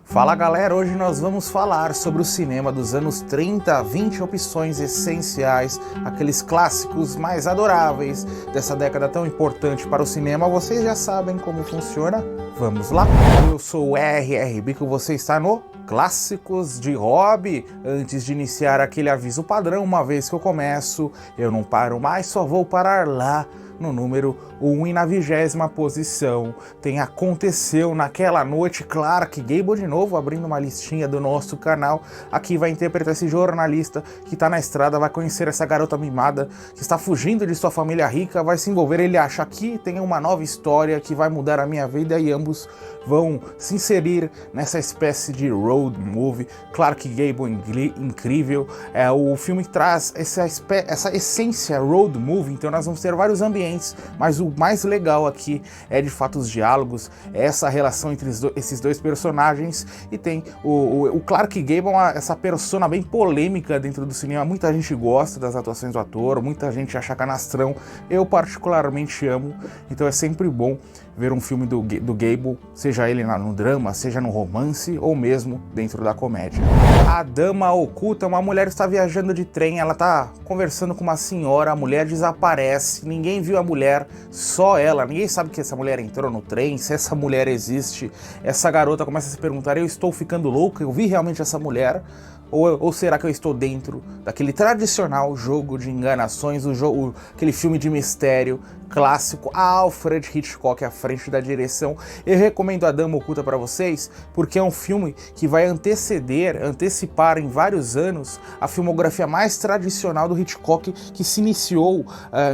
Fala galera, hoje nós vamos falar sobre o cinema dos anos 30, 20 opções essenciais, aqueles clássicos mais adoráveis dessa década tão importante para o cinema. Vocês já sabem como funciona? Vamos lá? Eu sou o RRB, que você está no Clássicos de Hobby. Antes de iniciar aquele aviso padrão, uma vez que eu começo, eu não paro mais, só vou parar lá no número 1 e na 20ª posição. Aconteceu naquela noite, Clark Gable de novo, abrindo uma listinha do nosso canal. Aqui vai interpretar esse jornalista que tá na estrada, vai conhecer essa garota mimada que está fugindo de sua família rica, vai se envolver, ele acha que tem uma nova história que vai mudar a minha vida e ambos vão se inserir nessa espécie de road movie. Clark Gable incrível, é o filme que traz essa essência road movie, então nós vamos ter vários ambientes, mas o mais legal aqui é de fato os diálogos, essa relação entre esses dois personagens. E tem o Clark Gable, essa persona bem polêmica dentro do cinema. Muita gente gosta das atuações do ator, muita gente acha canastrão, eu particularmente amo, então é sempre bom ver um filme do Gable, seja ele no drama, seja no romance ou mesmo dentro da comédia. A Dama Oculta, uma mulher está viajando de trem, ela está conversando com uma senhora, a mulher desaparece, ninguém viu a mulher, só ela, ninguém sabe que essa mulher entrou no trem, se essa mulher existe. Essa garota começa a se perguntar, eu estou ficando louca, eu vi realmente essa mulher? Ou será que eu estou dentro daquele tradicional jogo de enganações, aquele filme de mistério clássico, Alfred Hitchcock à frente da direção? Eu recomendo A Dama Oculta para vocês, porque é um filme que vai antecipar em vários anos a filmografia mais tradicional do Hitchcock, que se iniciou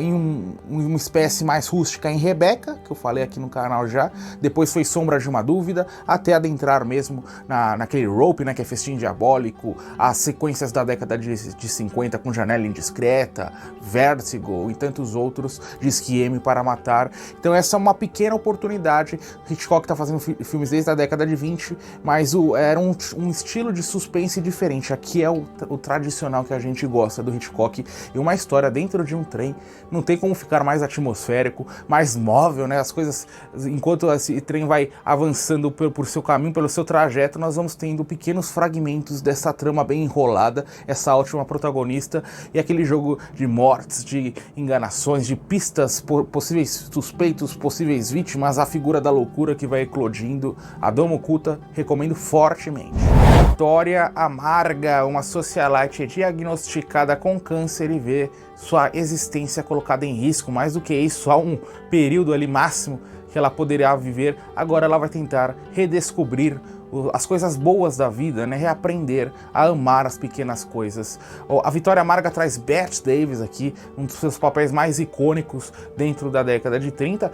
em uma espécie mais rústica em Rebecca, que eu falei aqui no canal já, depois foi Sombra de uma Dúvida, até adentrar mesmo naquele Rope, né, que é Festim Diabólico, as sequências da década de 50 com Janela Indiscreta, Vertigo e tantos outros, Diz que M para Matar. Então essa é uma pequena oportunidade. Hitchcock está fazendo filmes desde a década de 20, mas era um estilo de suspense diferente. Aqui é o tradicional que a gente gosta do Hitchcock, e uma história dentro de um trem. Não tem como ficar mais atmosférico, mais móvel, né? As coisas, enquanto esse trem vai avançando por seu caminho, pelo seu trajeto, nós vamos tendo pequenos fragmentos dessa trama bem enrolada, essa ótima protagonista e aquele jogo de mortes, de enganações, de pistas, possíveis suspeitos, possíveis vítimas, a figura da loucura que vai eclodindo. A Dama Oculta, recomendo fortemente. Vitória Amarga, uma socialite diagnosticada com câncer e vê sua existência colocada em risco. Mais do que isso, há um período ali máximo que ela poderia viver, agora ela vai tentar redescobrir as coisas boas da vida, né? Reaprender a amar as pequenas coisas. A Vitória Amarga traz Bette Davis aqui, um dos seus papéis mais icônicos dentro da década de 30.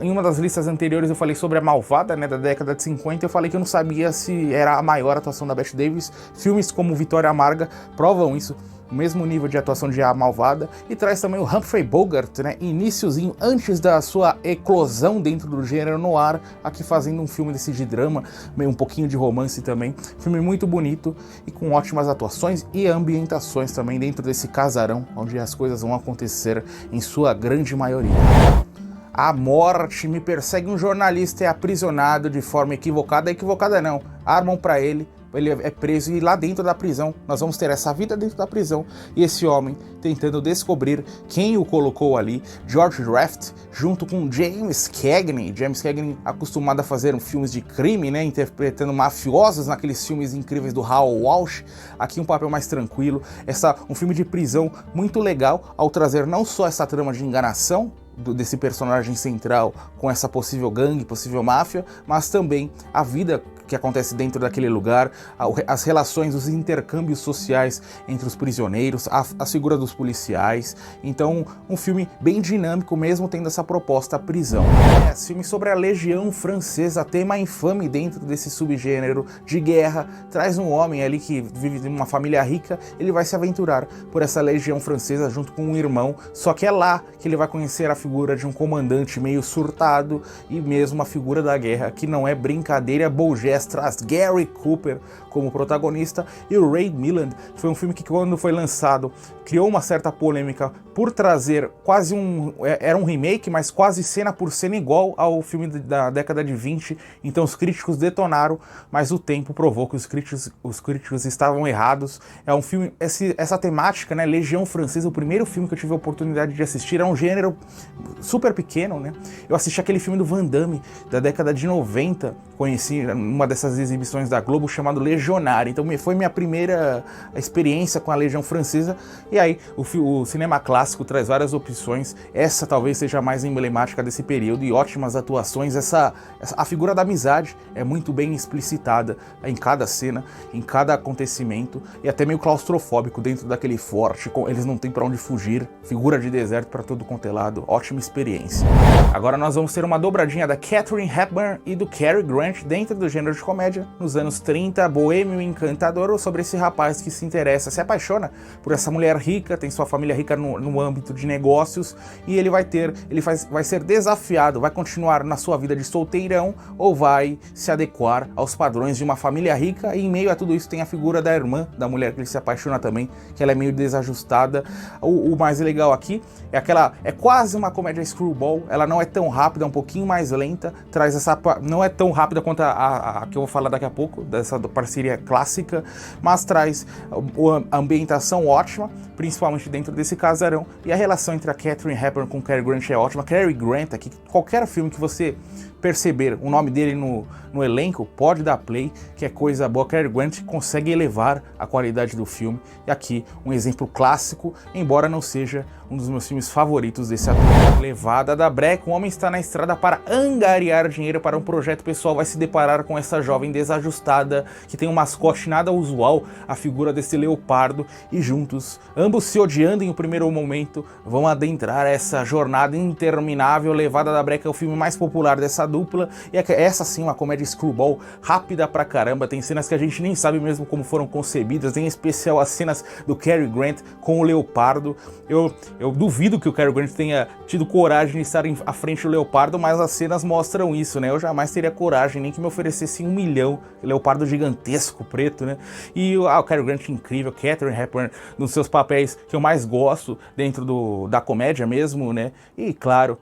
Em uma das listas anteriores eu falei sobre a Malvada, né, da década de 50, eu falei que eu não sabia se era a maior atuação da Bette Davis. Filmes como Vitória Amarga provam isso, o mesmo nível de atuação de A Malvada, e traz também o Humphrey Bogart, né, iniciozinho, antes da sua eclosão dentro do gênero noir, aqui fazendo um filme desse de drama, meio um pouquinho de romance também, filme muito bonito e com ótimas atuações e ambientações também dentro desse casarão, onde as coisas vão acontecer em sua grande maioria. A morte me persegue, um jornalista é aprisionado de forma equivocada não, armam para ele é preso, e lá dentro da prisão nós vamos ter essa vida dentro da prisão e esse homem tentando descobrir quem o colocou ali. George Raft junto com James Cagney acostumado a fazer filmes de crime, né, interpretando mafiosos naqueles filmes incríveis do Hal Walsh. Aqui um papel mais tranquilo, um filme de prisão muito legal, ao trazer não só essa trama de enganação desse personagem central com essa possível gangue, possível máfia, mas também a vida que acontece dentro daquele lugar, as relações, os intercâmbios sociais entre os prisioneiros, a figura dos policiais. Então, um filme bem dinâmico, mesmo tendo essa proposta prisão. Filme sobre a Legião Francesa, tema infame dentro desse subgênero de guerra, traz um homem ali que vive em uma família rica, ele vai se aventurar por essa Legião Francesa junto com um irmão, só que é lá que ele vai conhecer a figura de um comandante meio surtado e mesmo a figura da guerra, que não é brincadeira, Bolger 2010 traz Gary Cooper como protagonista e o Ray Milland. Foi um filme que, quando foi lançado, criou uma certa polêmica por trazer quase era um remake, mas quase cena por cena igual ao filme da década de 20. Então os críticos detonaram, mas o tempo provou que os críticos estavam errados. É um filme, essa temática, né, Legião Francesa, o primeiro filme que eu tive a oportunidade de assistir, é um gênero super pequeno, né? Eu assisti aquele filme do Van Damme, da década de 90, conheci uma dessas exibições da Globo, chamado Legionário. Então foi minha primeira experiência com a Legião Francesa. E aí o cinema clássico traz várias opções. Essa talvez seja a mais emblemática desse período, e ótimas atuações. A figura da amizade é muito bem explicitada em cada cena, em cada acontecimento, e até meio claustrofóbico dentro daquele forte. Eles não têm para onde fugir, figura de deserto para todo quanto é lado. Ótima experiência. Agora nós vamos ter uma dobradinha da Katharine Hepburn e do Cary Grant dentro do gênero de comédia. Nos anos 30, boêmio e encantador, sobre esse rapaz que se interessa, se apaixona por essa mulher rica, tem sua família rica no âmbito de negócios, e ele vai ser desafiado, vai continuar na sua vida de solteirão ou vai se adequar aos padrões de uma família rica. E em meio a tudo isso tem a figura da irmã da mulher que ele se apaixona também, que ela é meio desajustada. O mais legal aqui é quase uma comédia screwball. Ela não é tão rápida, é um pouquinho mais lenta, não é tão rápida quanto a que eu vou falar daqui a pouco, dessa parceria clássica, mas traz a ambientação ótima, principalmente dentro desse casarão, e a relação entre a Katharine Hepburn com o Cary Grant é ótima. Cary Grant aqui, qualquer filme que você perceber o nome dele no elenco, pode dar play, que é coisa boa. Cary Grant consegue elevar a qualidade do filme, e aqui um exemplo clássico, embora não seja um dos meus filmes favoritos desse ator. Levada da breca, um homem está na estrada para angariar dinheiro para um projeto pessoal, vai se deparar com essa jovem desajustada, que tem um mascote nada usual, a figura desse leopardo, e juntos, ambos se odiando em um primeiro momento, vão adentrar essa jornada interminável. Levada da breca é o filme mais popular dessa dupla, e essa sim, uma comédia screwball rápida pra caramba. Tem cenas que a gente nem sabe mesmo como foram concebidas, em especial as cenas do Cary Grant com o leopardo. Eu duvido que o Cary Grant tenha tido coragem de estar à frente do leopardo, mas as cenas mostram isso, né? Eu jamais teria coragem, nem que me oferecesse 1 milhão, leopardo gigantesco, preto, né? E o Cary Grant incrível, Katharine Hepburn nos seus papéis que eu mais gosto dentro da comédia mesmo, né? E claro,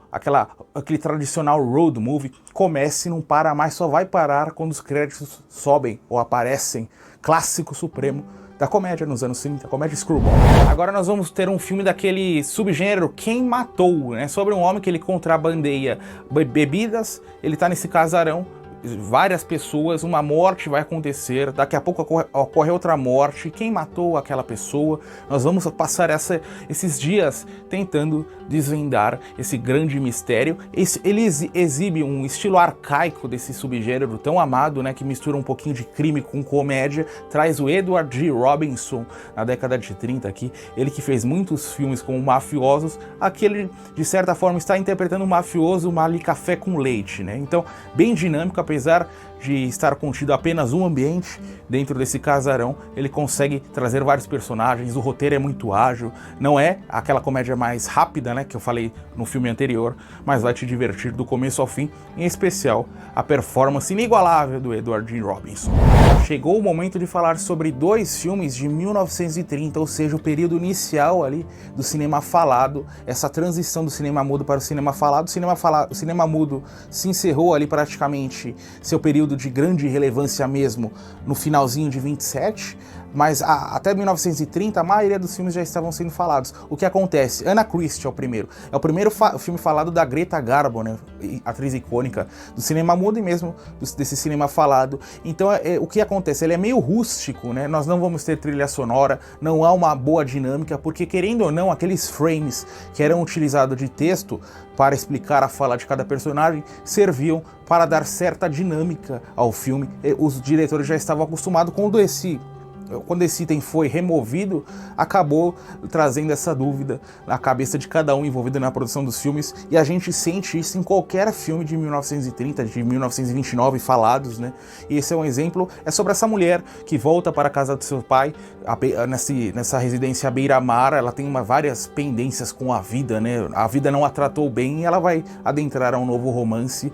aquele tradicional road movie, comece e não para mais, só vai parar quando os créditos sobem ou aparecem. Clássico supremo da comédia nos anos 30, comédia screwball. Agora nós vamos ter um filme daquele subgênero Quem Matou, né? Sobre um homem que ele contrabandeia bebidas, ele tá nesse casarão, várias pessoas, uma morte vai acontecer, daqui a pouco ocorre outra morte. Quem matou aquela pessoa? Nós vamos passar esses dias tentando desvendar esse grande mistério. Ele exibe um estilo arcaico desse subgênero tão amado, né, que mistura um pouquinho de crime com comédia. Traz o Edward G. Robinson na década de 30 aqui, ele que fez muitos filmes como mafiosos. Aqui ele, de certa forma, está interpretando um mafioso ali café com leite, né? Então, bem dinâmico, apesar de estar contido apenas um ambiente dentro desse casarão, ele consegue trazer vários personagens, o roteiro é muito ágil, não é aquela comédia mais rápida, né, que eu falei no filme anterior, mas vai te divertir do começo ao fim, em especial a performance inigualável do Edward G. Robinson. Chegou o momento de falar sobre 2 filmes de 1930, ou seja, o período inicial ali do cinema falado, essa transição do cinema mudo para o cinema falado. O cinema mudo se encerrou ali praticamente seu período de grande relevância mesmo no finalzinho de 27, mas até 1930 a maioria dos filmes já estavam sendo falados. O que acontece? Anna Christie é o primeiro filme falado da Greta Garbo, né, atriz icônica do cinema mudo e mesmo desse cinema falado. Então o que acontece? Ele é meio rústico, né? Nós não vamos ter trilha sonora, não há uma boa dinâmica, porque querendo ou não, aqueles frames que eram utilizados de texto para explicar a fala de cada personagem serviam para dar certa dinâmica ao filme. Os diretores já estavam acostumados quando esse item foi removido, acabou trazendo essa dúvida na cabeça de cada um envolvido na produção dos filmes, e a gente sente isso em qualquer filme de 1930, de 1929 falados, né? E esse é um exemplo, é sobre essa mulher que volta para a casa do seu pai, nessa residência à beira-mar. Ela tem várias pendências com a vida, né? A vida não a tratou bem e ela vai adentrar a um novo romance.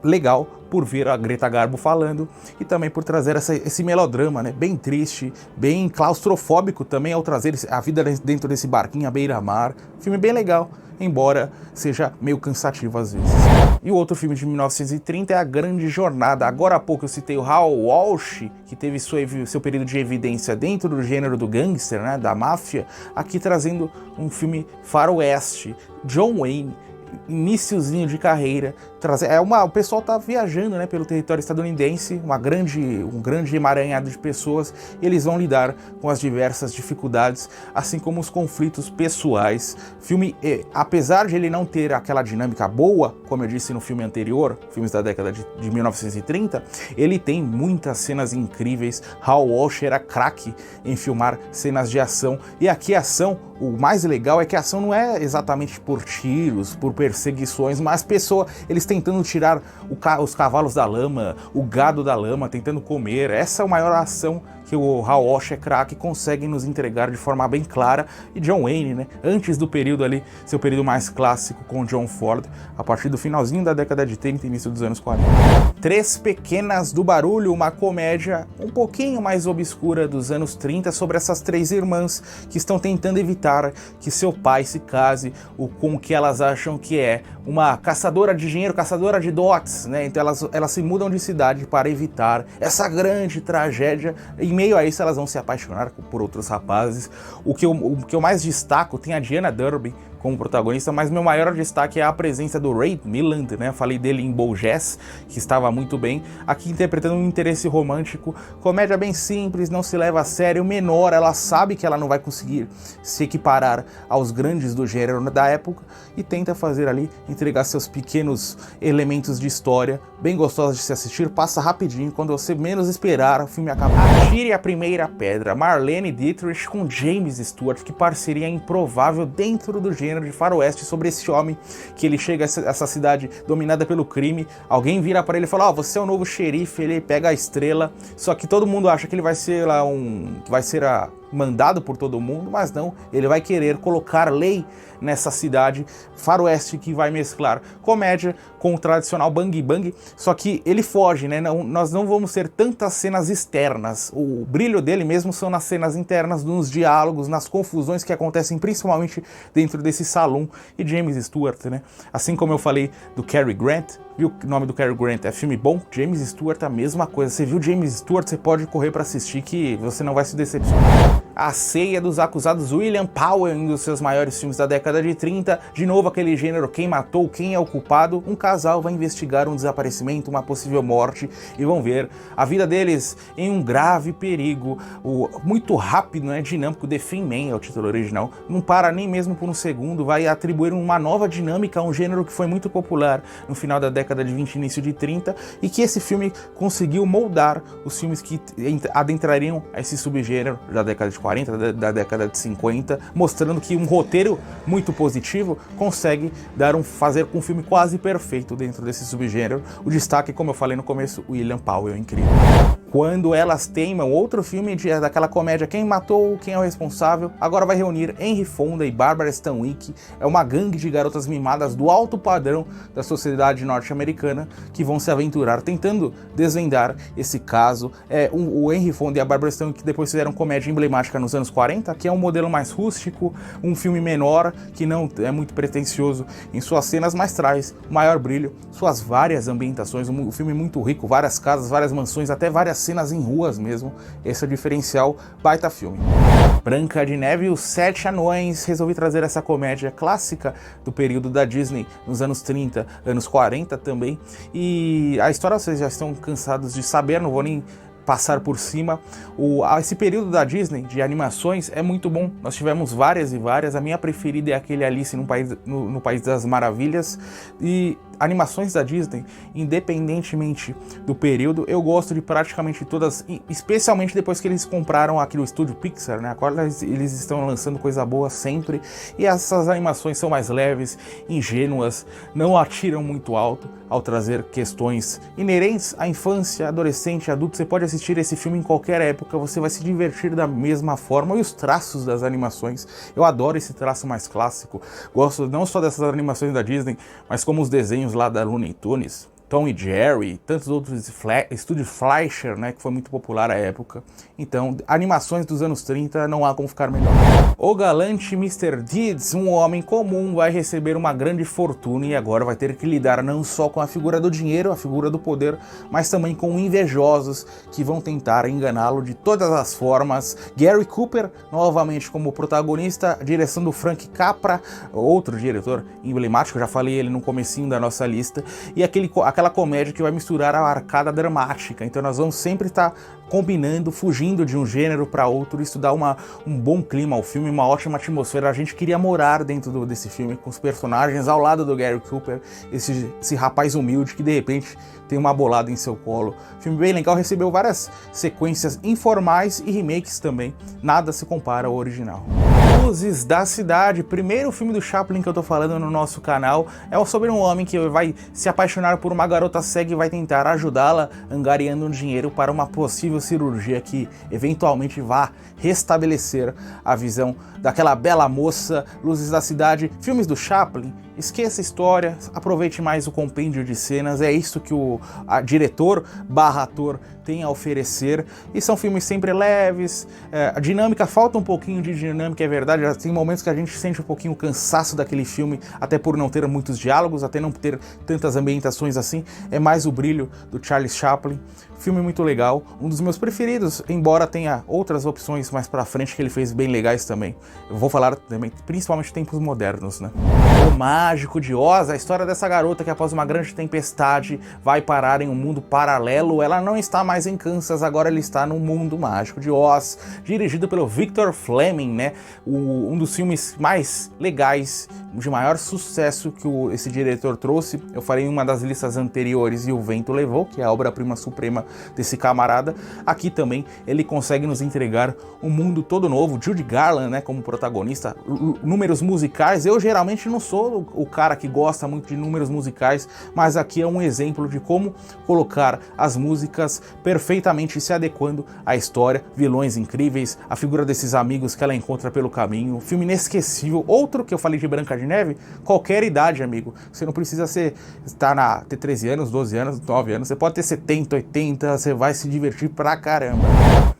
legal por ver a Greta Garbo falando e também por trazer esse melodrama, né, bem triste, bem claustrofóbico também ao trazer a vida dentro desse barquinho à beira-mar. Filme bem legal, embora seja meio cansativo às vezes. E o outro filme de 1930 é A Grande Jornada. Agora há pouco eu citei o Raoul Walsh, que teve seu período de evidência dentro do gênero do gangster, né, da máfia, aqui trazendo um filme faroeste, John Wayne, iniciozinho de carreira, o pessoal tá viajando, né, pelo território estadunidense, um grande emaranhado de pessoas, e eles vão lidar com as diversas dificuldades, assim como os conflitos pessoais. Filme, apesar de ele não ter aquela dinâmica boa, como eu disse no filme anterior, filmes da década de 1930, ele tem muitas cenas incríveis. Raoul Walsh era craque em filmar cenas de ação, e aqui a ação, o mais legal é que a ação não é exatamente por tiros, por perseguições, mas eles tentando tirar os cavalos da lama, o gado da lama, tentando comer. Essa é a maior ação que o Raoul Walsh é craque, consegue nos entregar de forma bem clara. E John Wayne, né, antes do período ali, seu período mais clássico com John Ford, a partir do finalzinho da década de 30 e início dos anos 40. Três Pequenas do Barulho, uma comédia um pouquinho mais obscura dos anos 30 sobre essas três irmãs que estão tentando evitar que seu pai se case com o que elas acham que é uma caçadora de dinheiro, caçadora de dotes, né? Então elas se mudam de cidade para evitar essa grande tragédia. Em meio a isso elas vão se apaixonar por outros rapazes. O que eu mais destaco, tem a Diana Durbin como protagonista, mas meu maior destaque é a presença do Ray Milland, né? Falei dele em BoJack, que estava muito bem, aqui interpretando um interesse romântico, comédia bem simples, não se leva a sério, menor, ela sabe que ela não vai conseguir se equiparar aos grandes do gênero da época e tenta fazer ali, entregar seus pequenos elementos de história, bem gostosos de se assistir, passa rapidinho, quando você menos esperar, o filme acaba. Atire a Primeira Pedra, Marlene Dietrich com James Stewart, que parceria improvável dentro do gênero de faroeste, sobre esse homem que ele chega a essa cidade dominada pelo crime, alguém vira para ele e fala, você é o novo xerife, ele pega a estrela, só que todo mundo acha que ele vai ser lá mandado por todo mundo, mas não, ele vai querer colocar lei nessa cidade faroeste que vai mesclar comédia com o tradicional bang bang, só que ele foge, né? Nós não vamos ter tantas cenas externas, o brilho dele mesmo são nas cenas internas, nos diálogos, nas confusões que acontecem principalmente dentro desse salão. E James Stewart, né? Assim como eu falei do Cary Grant, viu o nome do Cary Grant, é filme bom, James Stewart é a mesma coisa, você viu James Stewart, você pode correr para assistir que você não vai se decepcionar. A Ceia dos Acusados, William Powell, um dos seus maiores filmes da década de 30, de novo aquele gênero, quem matou, quem é o culpado, um casal vai investigar um desaparecimento, uma possível morte, e vão ver a vida deles em um grave perigo, muito rápido, né, dinâmico, The Thin Man é o título original, não para nem mesmo por um segundo, vai atribuir uma nova dinâmica a um gênero que foi muito popular no final da década de 20 início de 30, e que esse filme conseguiu moldar os filmes que adentrariam a esse subgênero da década de 40, da década de 50, mostrando que um roteiro muito positivo consegue fazer um filme quase perfeito dentro desse subgênero. O destaque, como eu falei no começo, William Powell, incrível. Quando Elas Teimam, outro filme daquela comédia Quem Matou, Quem é o Responsável, agora vai reunir Henry Fonda e Barbara Stanwyck, é uma gangue de garotas mimadas do alto padrão da sociedade norte-americana que vão se aventurar tentando desvendar esse caso. O Henry Fonda e a Barbara Stanwyck depois fizeram comédia emblemática nos anos 40, que é um modelo mais rústico, um filme menor, que não é muito pretensioso em suas cenas, mas traz maior brilho, suas várias ambientações, um filme muito rico, várias casas, várias mansões, até várias cenas em ruas mesmo, esse é o diferencial, baita filme. Branca de Neve e os Sete Anões, resolvi trazer essa comédia clássica do período da Disney, nos anos 30, anos 40 também, e a história vocês já estão cansados de saber, não vou nem passar por cima. Esse período da Disney de animações é muito bom, nós tivemos várias e várias, a minha preferida é aquele Alice no País das Maravilhas, e animações da Disney, independentemente do período, eu gosto de praticamente todas, especialmente depois que eles compraram aquele estúdio Pixar, né? Agora eles estão lançando coisa boa sempre, e essas animações são mais leves, ingênuas, não atiram muito alto ao trazer questões inerentes à infância, adolescente, adulto. Você pode assistir esse filme em qualquer época, você vai se divertir da mesma forma, e os traços das animações, eu adoro esse traço mais clássico, gosto não só dessas animações da Disney, mas como os desenhos lá da Looney Tunes, Tom e Jerry, tantos outros estúdios Fleischer, né, que foi muito popular à época. Então, animações dos anos 30 não há como ficar melhor. O galante Mr. Deeds, um homem comum, vai receber uma grande fortuna e agora vai ter que lidar não só com a figura do dinheiro, a figura do poder, mas também com invejosos que vão tentar enganá-lo de todas as formas. Gary Cooper, novamente como protagonista, direção do Frank Capra, outro diretor emblemático, já falei ele no comecinho da nossa lista, e aquela comédia que vai misturar a arcada dramática. Então nós vamos sempre estar combinando, fugindo de um gênero para outro. Isso dá um bom clima ao filme, uma ótima atmosfera. A gente queria morar dentro desse filme com os personagens ao lado do Gary Cooper, esse rapaz humilde que de repente tem uma bolada em seu colo. Filme bem legal, recebeu várias sequências informais e remakes também. Nada se compara ao original. Luzes da Cidade, primeiro filme do Chaplin que eu tô falando no nosso canal, é sobre um homem que vai se apaixonar por uma garota cega e vai tentar ajudá-la angariando um dinheiro para uma possível cirurgia que eventualmente vá restabelecer a visão daquela bela moça. Luzes da Cidade, filmes do Chaplin, esqueça a história, aproveite mais o compêndio de cenas, é isso que o diretor / ator tem a oferecer, e são filmes sempre leves, a dinâmica, falta um pouquinho de dinâmica, é verdade, já tem momentos que a gente sente um pouquinho o cansaço daquele filme, até por não ter muitos diálogos, até não ter tantas ambientações assim, é mais o brilho do Charles Chaplin. Filme muito legal, um dos meus preferidos, embora tenha outras opções mais pra frente que ele fez bem legais também. Eu vou falar também, principalmente tempos modernos, né? O Mágico de Oz, a história dessa garota que após uma grande tempestade vai parar em um mundo paralelo. Ela não está mais em Kansas, agora ela está no mundo mágico de Oz, dirigido pelo Victor Fleming, né? Um dos filmes mais legais, de maior sucesso que esse diretor trouxe. Eu falei em uma das listas anteriores, E o Vento Levou, que é a obra-prima suprema desse camarada. Aqui também ele consegue nos entregar um mundo todo novo. Judy Garland, né, como protagonista, números musicais. Eu geralmente não sou o cara que gosta muito de números musicais, mas aqui é um exemplo de como colocar as músicas perfeitamente se adequando à história, vilões incríveis, a figura desses amigos que ela encontra pelo caminho. Filme inesquecível. Outro que eu falei de Branca de Neve, qualquer idade, amigo. Você não precisa ter 13 anos, 12 anos, 9 anos, você pode ter 70, 80, você vai se divertir pra caramba.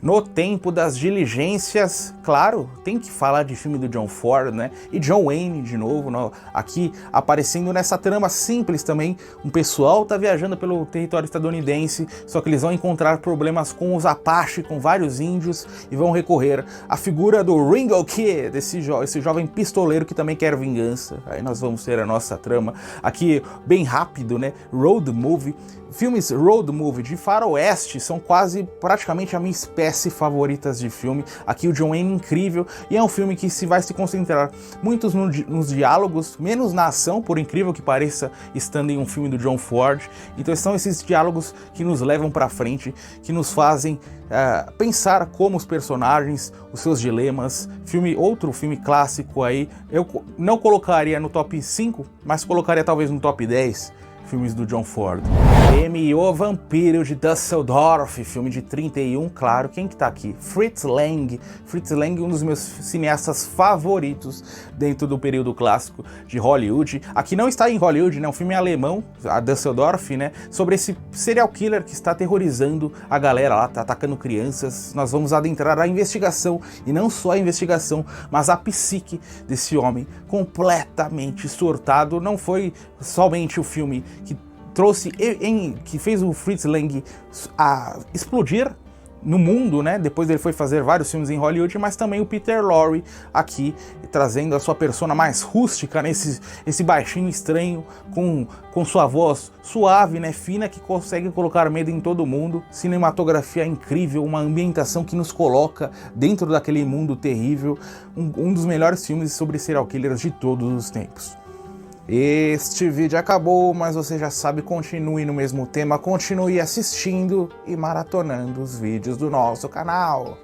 No Tempo das Diligências, claro, tem que falar de filme do John Ford, né? E John Wayne de novo, aqui aparecendo nessa trama simples também. Um pessoal tá viajando pelo território estadunidense, só que eles vão encontrar problemas com os Apache, com vários índios, e vão recorrer à figura do Ringo Kid, esse jovem pistoleiro que também quer vingança. Aí nós vamos ter a nossa trama aqui bem rápido, né? Road movie. Filmes road movie de faroeste são praticamente a minha espécie favoritas de filme. Aqui o John Wayne incrível, e é um filme que vai se concentrar muito nos diálogos, menos na ação, por incrível que pareça, estando em um filme do John Ford. Então são esses diálogos que nos levam para frente, que nos fazem pensar como os personagens, os seus dilemas. Outro filme clássico aí, eu não colocaria no top 5, mas colocaria talvez no top 10 filmes do John Ford. O Vampiro de Düsseldorf, filme de 31, claro, quem que tá aqui? Fritz Lang. Fritz Lang, um dos meus cineastas favoritos dentro do período clássico de Hollywood. Aqui não está em Hollywood, né? Um filme alemão, a Düsseldorf, né? Sobre esse serial killer que está aterrorizando a galera lá, tá atacando crianças. Nós vamos adentrar a investigação, e não só a investigação, mas a psique desse homem completamente surtado. Não foi somente o filme que que fez o Fritz Lang explodir no mundo, né? Depois ele foi fazer vários filmes em Hollywood, mas também o Peter Lorre aqui, trazendo a sua persona mais rústica, né? Esse baixinho estranho, com sua voz suave, né? Fina, que consegue colocar medo em todo mundo. Cinematografia incrível, uma ambientação que nos coloca dentro daquele mundo terrível. Um dos melhores filmes sobre serial killers de todos os tempos. Este vídeo acabou, mas você já sabe, continue no mesmo tema, continue assistindo e maratonando os vídeos do nosso canal.